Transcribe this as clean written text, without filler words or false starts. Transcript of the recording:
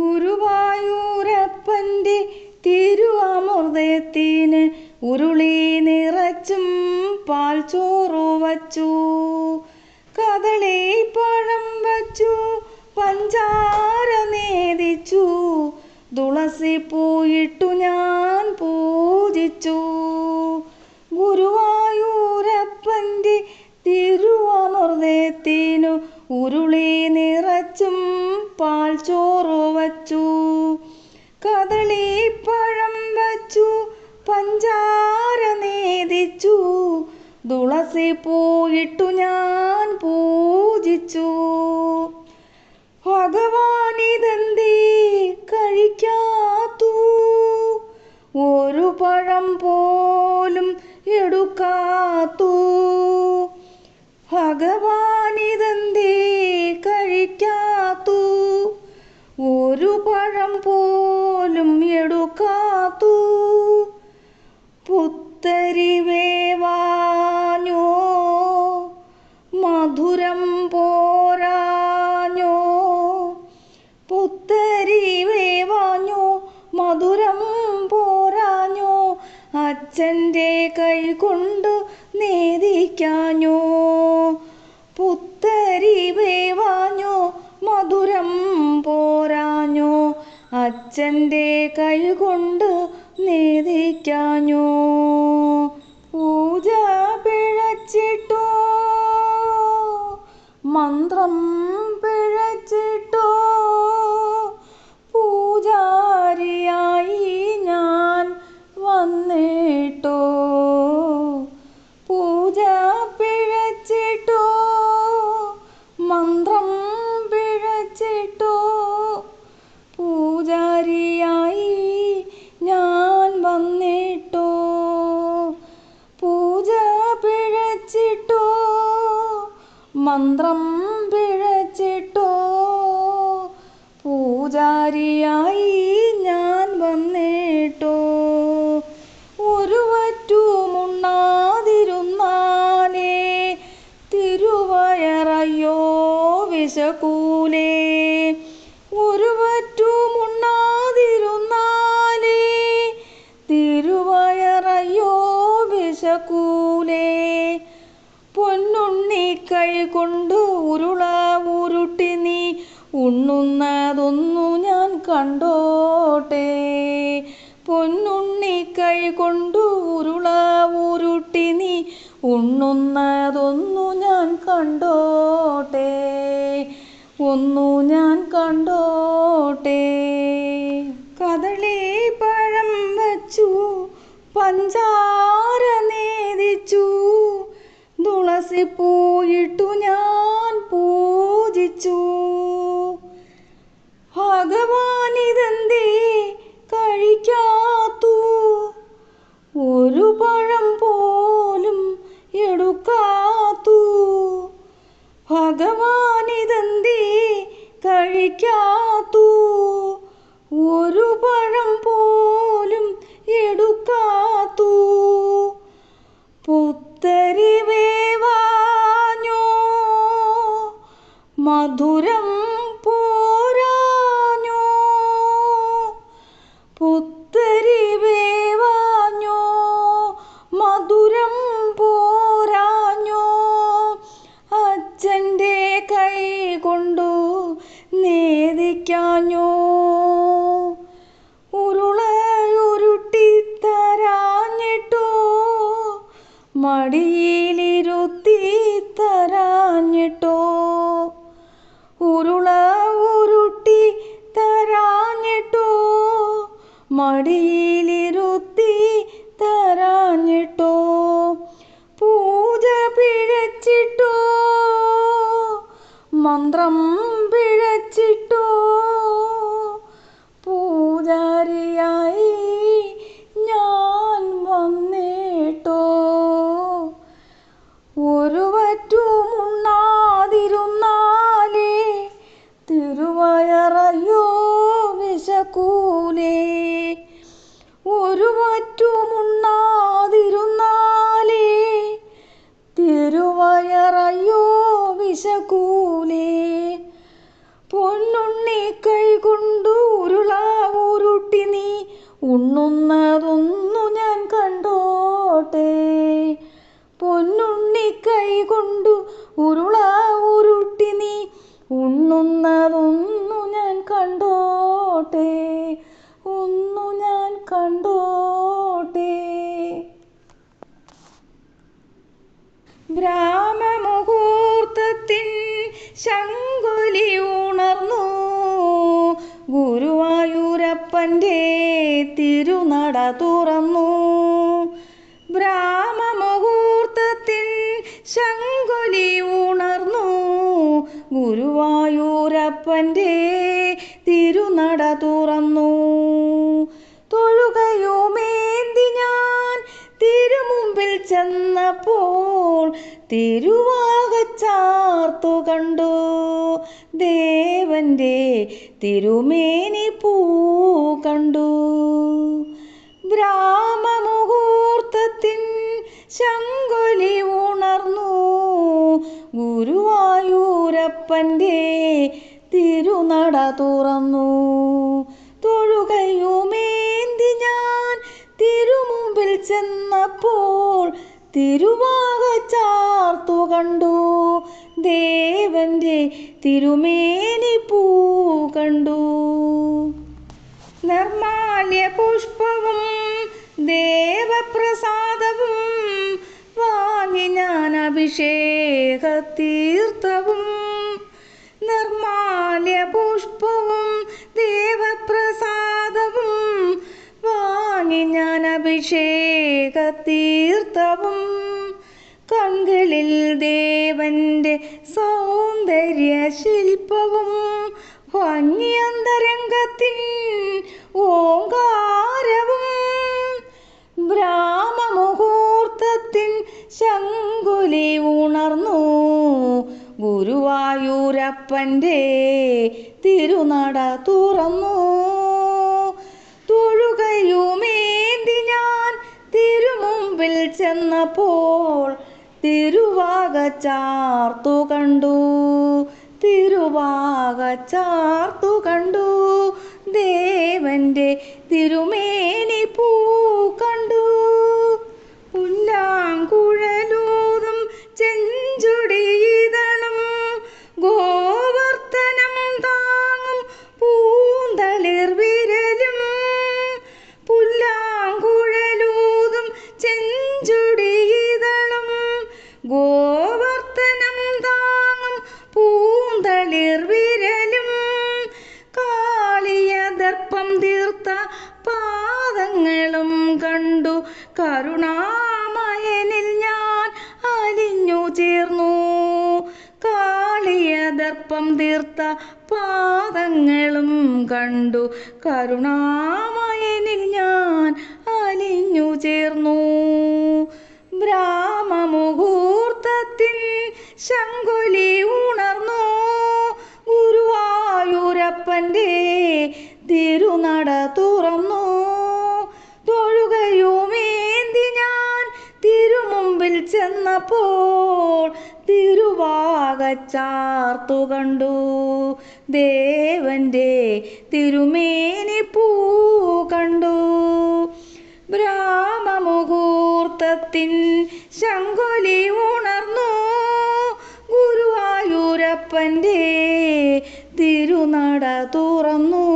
ഗുരുവായൂരപ്പൻ്റെ തിരുഅമൃതത്തിന് ഉരുളി നിറച്ചും പാൽച്ചോറു വച്ചു, കദളിപ്പഴം വച്ചു, പഞ്ചാര നേദിച്ചു, തുളസിപ്പൂയിട്ടു ഞാൻ പൂജിച്ചു. ഗുരുവായൂരപ്പൻ്റെ തിരുഅമൃതത്തിനു ഉരുളി നിറച്ചും പാൽച്ചോറു വച്ചു, കദളിപ്പഴം വച്ചു, പഞ്ചാര നേദിച്ചു, തുളസിപ്പൂയിട്ടു ഞാൻ പൂജിച്ചു. ഭഗവാനിതെന്തേ കഴിക്കാത്തു, ഒരു പഴം പോലും എടുക്കാത്തു. ഭഗവാനിതെന്തേ കഴിക്കാത്തു, ഒരു പഴം പോലും എടുക്കാത്തു. പുത്തരി വേവാഞ്ഞോ, മധുരം പോരാഞ്ഞോ, പുത്തരി വേവാഞ്ഞോ, മധുരം പോരാഞ്ഞോ, അച്ഛൻ്റെ കൈ കൊണ്ട് നേദിക്കാഞ്ഞോ. പുത്തരി വേവാഞ്ഞോ, മധുരം പോരാഞ്ഞോ, അച്ഛൻ്റെ കൈ കൊണ്ട് നേദിക്കാഞ്ഞോ. പൂജ പിഴച്ചിട്ടോ, മന്ത്രം പിഴച്ചിട്ടോ, പൂജാരിയായി ഞാൻ വന്നിട്ടോ. പൂജ പിഴച്ചിട്ടോ, മന്ത്രം പിഴച്ചിട്ടോ, പൂജാരിയായി ഞാൻ വന്നിട്ടോ. പൂജ പിഴച്ചിട്ടോ, മന്ത്രം പിഴച്ചിട്ടോ, പൂജാരിയായി ഞാൻ വന്നിട്ടോ. ഒരു വറ്റുമുണ്ണാതിരുന്നാലേ തിരുവയറയ്യോ വിശക്കൂലേ. ഒരു വറ്റുമുണ്ണാതിരുന്നാലേ തിരുവയറയ്യോ വിശക്കൂലേ. പൊന്നുണ്ണി കൈ കൊണ്ട് ഉരുള ഉരുട്ടി നീ ഉണ്ണുന്നതൊന്നു ഞാൻ കണ്ടോട്ടെ. പൊന്നുണ്ണി കൈ കൊണ്ട് ഉരുള ഉരുട്ടി നീ ഉണ്ണുന്നതൊന്നു ഞാൻ കണ്ടോട്ടെ, ഒന്നു ഞാൻ കണ്ടോട്ടെ. കദളിപ്പഴം വച്ചു, പഞ്ചാര നേദിച്ചു, തുളസിപ്പൂയിട്ടു ഞാൻ പൂജിച്ചു. ഭഗവാനിതെന്തേ കഴിക്കാത്തു, ഒരു പഴം പോലും എടുക്കാത്തു. ഭഗവാനിതെന്തേ കഴിക്കാത്തു, ഒരു പഴം പോലും എടുക്കാത്തു. പുത്തരി വേവാഞ്ഞോ, മധുരം പോരാഞ്ഞോ, പുത്തരി വേവാഞ്ഞോ, മധുരം പോരാഞ്ഞോ, അച്ഛൻ്റെ കൈ കൊണ്ടു നേദിക്കാഞ്ഞോ. ഉരുളയുരുട്ടിത്തരാഞ്ഞിട്ടോ, മടിയിലിരുത്തി തരാഞ്ഞിട്ടോ. ഉരുള ഉരുട്ടി തരാഞ്ഞിട്ടോ, മടിയിലിരുത്തി തരാഞ്ഞിട്ടോ. പൂജ പിഴച്ചിട്ടോ, മന്ത്രം പിഴച്ചിട്ടോ, പൂജാരിയായി ഞാൻ വന്നിട്ടോ. ഒരു വറ്റുമുണ്ണാതിരുന്നാലേ തിരുവയറയ്യോ വിശക്കൂലേ. ഒരു വറ്റുമുണ്ണാതിരുന്നാലേ തിരുവയറയ്യോ വിശക്കൂലേ. പൊന്നുണ്ണി കൈ കൊണ്ടു ഉണ്ണുന്നതൊന്നു ഞാൻ കണ്ടോട്ടെ. പൊന്നുണ്ണി കൈ കൊണ്ടു ഉരുള ഉരുട്ടി നീ ഉണ്ണുന്നതൊന്നു ഞാൻ കണ്ടോട്ടെ, ഒന്നു ഞാൻ കണ്ടോട്ടെ. ബ്രാഹ്മമുഹൂർത്തത്തിൻ ശങ്കുലി ഉണർന്നു, ഗുരുവായൂരപ്പൻ്റെ തിരുനട തുറന്നു. ബ്രാഹ്മമുഹൂർത്തത്തിൻ ശങ്കുലി ഉണർന്നു, ഗുരുവായൂരപ്പൻ്റെ തിരുനട തുറന്നു. തൊഴുകയുമേന്തി ഞാൻ തിരുമുമ്പിൽ ചെന്നപ്പോൾ തിരുവാകച്ചാർത്തു കണ്ടു, ദേവൻ്റെ തിരുമേനി പൂ കണ്ടു. ബ്രാഹ്മമുഹൂർത്തത്തിൻ ശങ്കുലി ഉണർന്നു, ഗുരുവായൂരപ്പൻ്റെ തിരുനട തുറന്നു. തൊഴുകയുമേന്തി ഞാൻ തിരുമുമ്പിൽ ചെന്നപ്പോൾ തിരുവാകച്ചാർത്തു കണ്ടു, ദേവൻ്റെ തിരുമേനി പൂ കണ്ടു. നിർമാല്യ പുഷ്പവും ദേവപ്രസാദവും വാങ്ങി ഞാൻ അഭിഷേക തീർത്ഥവും. നിർമാല്യ പുഷ്പവും ദേവപ്രസാദവും വാങ്ങി ഞാൻ അഭിഷേക തീർത്ഥവും. കൺകളിൽ ദേവൻ്റെ സൗന്ദര്യ ശില്പവും ഭംഗിയന്തരംഗത്തിൻ ഓങ്കാരവും. ബ്രാഹ്മമുഹൂർത്തത്തിൻ ശങ്കുലി ഉണർന്നു, ഗുരുവായൂരപ്പൻ്റെ തിരുനട തുറന്നു. തൊഴുകയുമേന്തി ഞാൻ തിരുമുമ്പിൽ ചെന്നപ്പോൾ തിരുവാകച്ചാർത്തു കണ്ടു, തിരുവാകച്ചാർത്തു കണ്ടു, ദേവൻ്റെ തിരുമേനി പൂ കണ്ടു. പുല്ലാങ്കുഴലൂതും ചെഞ്ചുടിയിതളും ഗോവർത്തനം താങ്ങും പൂന്തളിർ വിരലും. പുല്ലാങ്കുഴലൂതും ചെഞ്ചുടിയിതളും ഗോവർത്തനം താങ്ങും പൂന്തളിർ വിരലും. കാളിയ ദർപ്പം തീർത്ത പാദങ്ങളും കണ്ടു, കരുണാമയനിൽ ഞാൻ അലിഞ്ഞു ചേർന്നു. കാളിയ ദർപ്പം തീർത്ത പാദങ്ങളും കണ്ടു, കരുണാമയനിൽ ഞാൻ അലിഞ്ഞു ചേർന്നു. ബ്രാഹ്മമുഹൂർത്തത്തിൻ ശങ്കുലി ഉണർന്നു, ഗുരുവായൂരപ്പൻ്റെ തിരുനട തുറന്നു. തൊഴുകയുമേന്തി ഞാൻ തിരുമുമ്പിൽ ചെന്നപ്പോൾ തിരുവാകച്ചാർത്തു കണ്ടു, ദേവൻ്റെ തിരുമേനി പൂ കണ്ടു. ബ്രാഹ്മമുഹൂർത്തത്തിൻ ശങ്കുലി ഉണർന്നു, ഗുരുവായൂരപ്പൻ്റെ തിരുനട തുറന്നു.